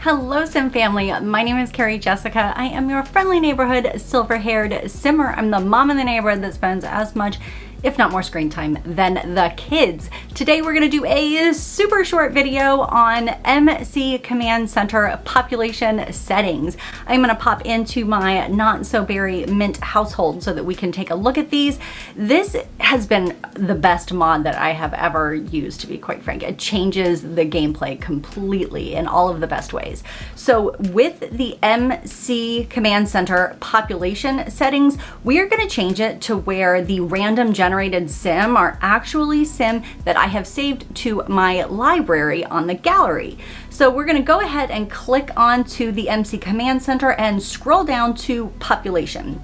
Hello Sim family, my name is Carrie Jessica. I am your friendly neighborhood silver-haired simmer. I'm the mom in the neighborhood that spends as much, if not more screen time than the kids. Today we're gonna do a super short video on MC Command Center population settings. I'm gonna pop into my not so berry mint household so that we can take a look at these. This has been the best mod that I have ever used, to be quite frank. It changes the gameplay completely in all of the best ways. So with the MC Command Center population settings, we are gonna change it to where the random generated sim are actually sim that I have saved to my library on the gallery. So we're gonna go ahead and click onto the MC Command Center and scroll down to population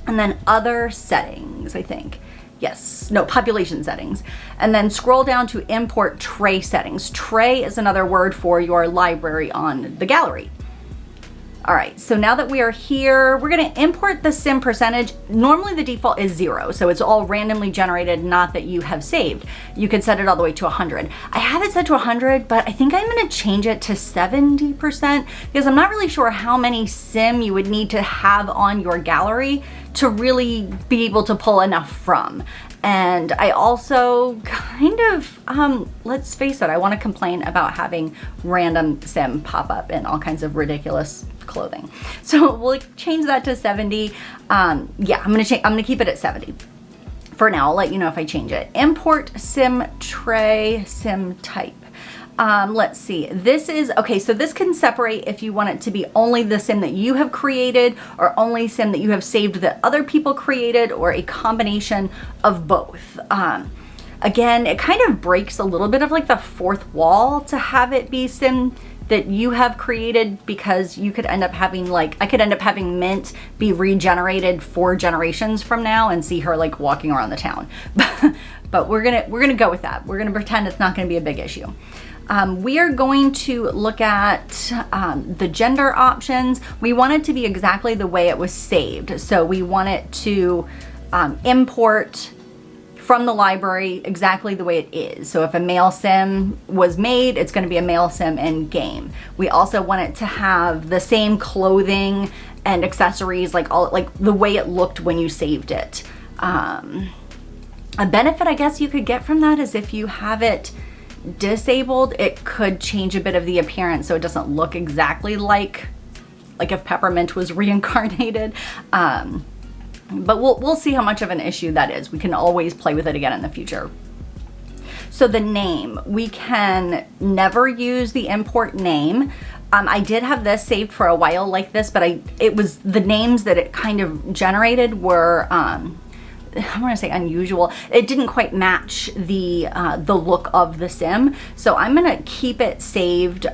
and then other settings, I think. Yes, no, population settings. And then scroll down to import tray settings. Tray is another word for your library on the gallery. All right, so now that we are here, we're gonna import the sim percentage. Normally the default is 0, so it's all randomly generated, not that you have saved. You could set it all the way to 100. I have it set to 100, but I think I'm gonna change it to 70% because I'm not really sure how many sim you would need to have on your gallery to really be able to pull enough from. And I also kind of, let's face it, I want to complain about having random sim pop up in all kinds of ridiculous clothing. So we'll change that to 70. Yeah, I'm gonna keep it at 70. For now, I'll let you know if I change it. Import sim tray, sim type. Let's see, this is, okay, so this can separate if you want it to be only the sim that you have created or only sim that you have saved that other people created or a combination of both. Again, it kind of breaks a little bit of like the fourth wall to have it be sim that you have created, because you could end up having like, I could end up having Mint be regenerated 4 generations from now and see her like walking around the town. But we're gonna go with that. We're gonna pretend it's not gonna be a big issue. We are going to look at the gender options. We want it to be exactly the way it was saved. So we want it to import from the library exactly the way it is. So if a male sim was made, it's going to be a male sim in game. We also want it to have the same clothing and accessories, like the way it looked when you saved it. A benefit I guess you could get from that is if you have it disabled, it could change a bit of the appearance so it doesn't look exactly like if Peppermint was reincarnated. But we'll see how much of an issue that is. We can always play with it again in the future. So the name, we can never use the import name. I did have this saved for a while like this, but it was the names that it kind of generated were I'm gonna say unusual. It didn't quite match the look of the sim. So I'm gonna keep it saved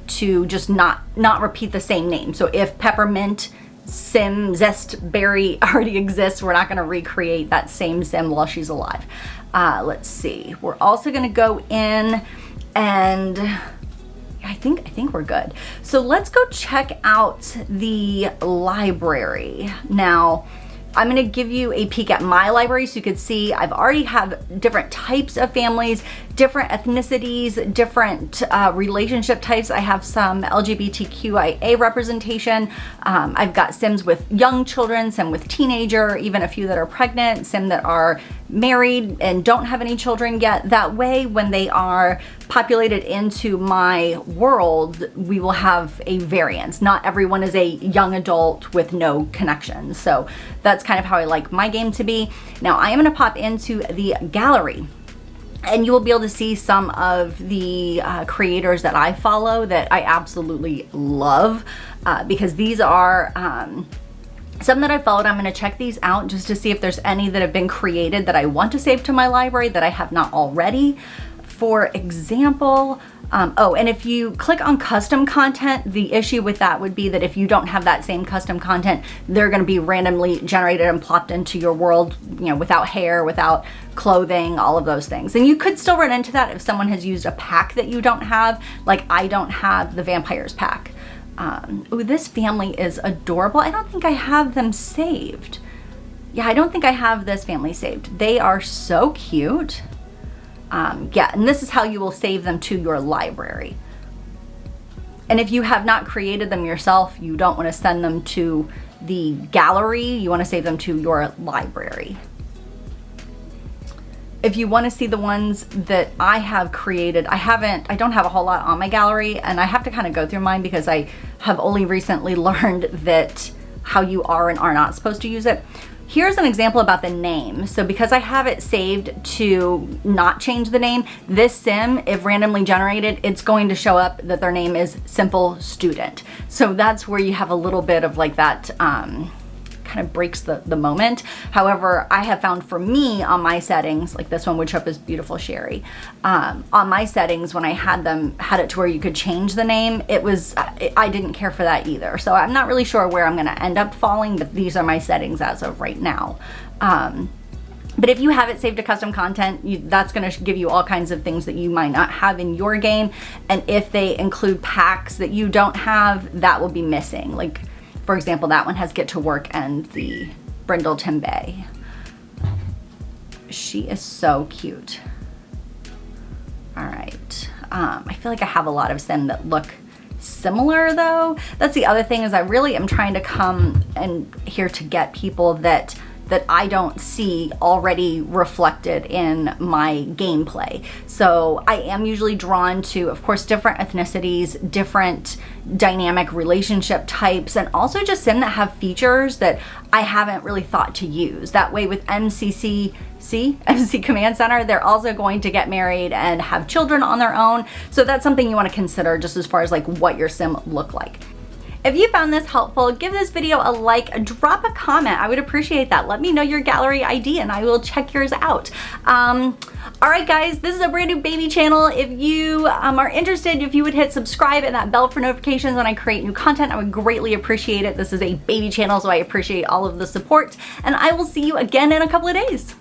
to just not repeat the same name. So if Peppermint sim zest berry already exists, we're not gonna recreate that same sim while she's alive. Let's see. We're also gonna go in and I think we're good. So let's go check out the library. Now, I'm gonna give you a peek at my library so you could see I've already have different types of families, different ethnicities, different relationship types. I have some LGBTQIA representation. I've got sims with young children, some with teenager, even a few that are pregnant, some that are married and don't have any children yet. That way, when they are populated into my world, we will have a variance. Not everyone is a young adult with no connections. So that's kind of how I like my game to be. Now I am gonna pop into the gallery and you will be able to see some of the creators that I follow that I absolutely love because these are some that I followed. I'm gonna check these out just to see if there's any that have been created that I want to save to my library that I have not already. For example, oh, and if you click on custom content, the issue with that would be that if you don't have that same custom content, they're gonna be randomly generated and plopped into your world, you know, without hair, without clothing, all of those things. And you could still run into that if someone has used a pack that you don't have, like I don't have the vampires pack. Ooh, this family is adorable. I don't think I have them saved. Yeah, I don't think I have this family saved. They are so cute. Yeah, and this is how you will save them to your library. And if you have not created them yourself, you don't want to send them to the gallery, you want to save them to your library. If you want to see the ones that I have created, I don't have a whole lot on my gallery, and I have to kind of go through mine because I have only recently learned that how you are and are not supposed to use it. Here's an example about the name. So because I have it saved to not change the name, this sim, if randomly generated, it's going to show up that their name is Simple Student. So that's where you have a little bit of like that, kind of breaks the moment. However, I have found for me on my settings, like this one would show up as Beautiful Sherry. On my settings, when I had it to where you could change the name, I didn't care for that either. So I'm not really sure where I'm gonna end up falling, but these are my settings as of right now. But if you have it saved to custom content, that's going to give you all kinds of things that you might not have in your game. And if they include packs that you don't have, that will be missing. Like, for example, that one has Get to Work and the Brindleton Bay. She is so cute. All right. I feel like I have a lot of sim that look similar though. That's the other thing, is I really am trying to come and here to get people that I don't see already reflected in my gameplay. So I am usually drawn to, of course, different ethnicities, different dynamic relationship types, and also just sim that have features that I haven't really thought to use. That way with MC Command Center, they're also going to get married and have children on their own. So that's something you want to consider just as far as like what your sim look like. If you found this helpful, give this video a like, drop a comment. I would appreciate that. Let me know your gallery ID and I will check yours out. All right, guys, this is a brand new baby channel. If you are interested, if you would hit subscribe and that bell for notifications when I create new content, I would greatly appreciate it. This is a baby channel, so I appreciate all of the support, and I will see you again in a couple of days.